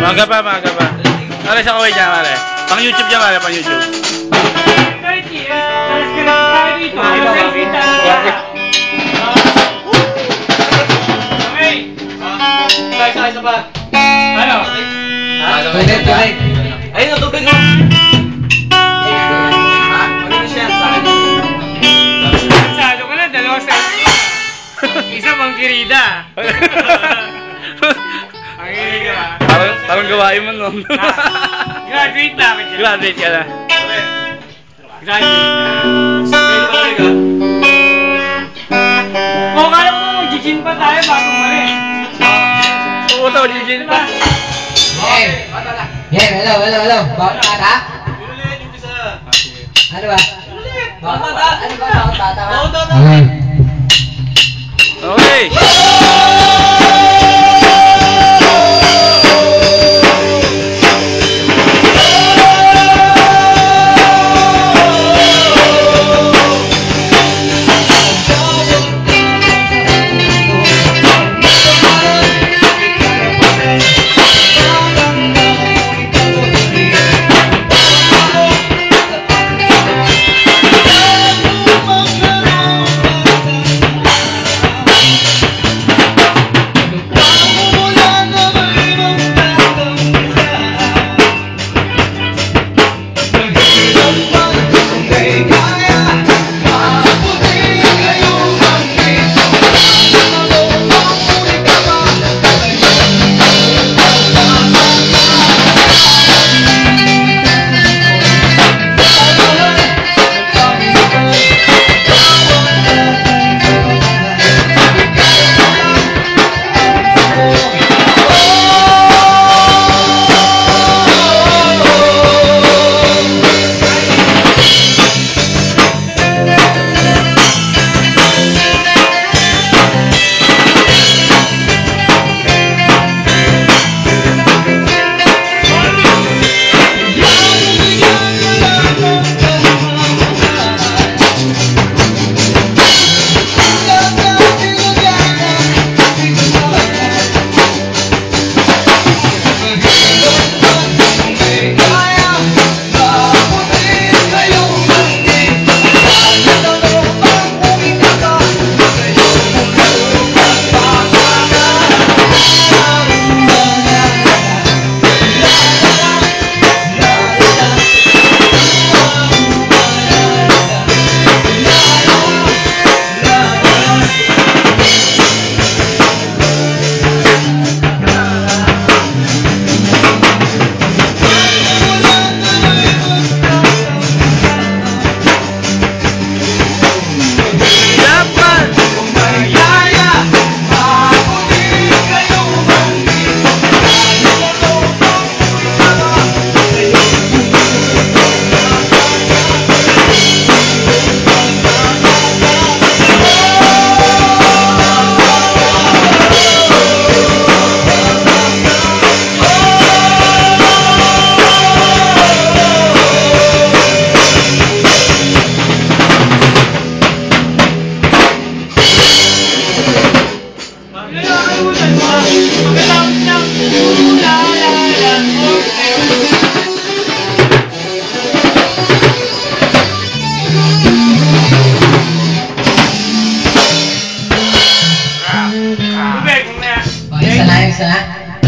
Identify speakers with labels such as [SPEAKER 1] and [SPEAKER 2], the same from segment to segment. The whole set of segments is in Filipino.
[SPEAKER 1] Maaga pa. Mare, sa kaway niya, mare. Pang YouTube niya, mare, pang YouTube.
[SPEAKER 2] Isa pa. Ano? Tubig. Ayun ang tubig mo. Malinis yan.
[SPEAKER 3] Salo ka na, dalawa sa isa pang kirida. Ang hilig ka ba?
[SPEAKER 1] Parang gawain mo nun.
[SPEAKER 3] Graduate na ako dyan.
[SPEAKER 1] Graduate ka na.
[SPEAKER 3] Graduate. O, kala mo mag-gin pa tayo bago mali.
[SPEAKER 1] Oo, tao, gin pa.
[SPEAKER 4] Hello. Bakit bata? Ano ba? Bakit bata?
[SPEAKER 1] Okay.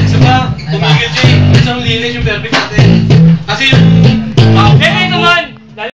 [SPEAKER 2] Isa pa, tumigil siya. Isang linis yung perfect natin. Kasi yung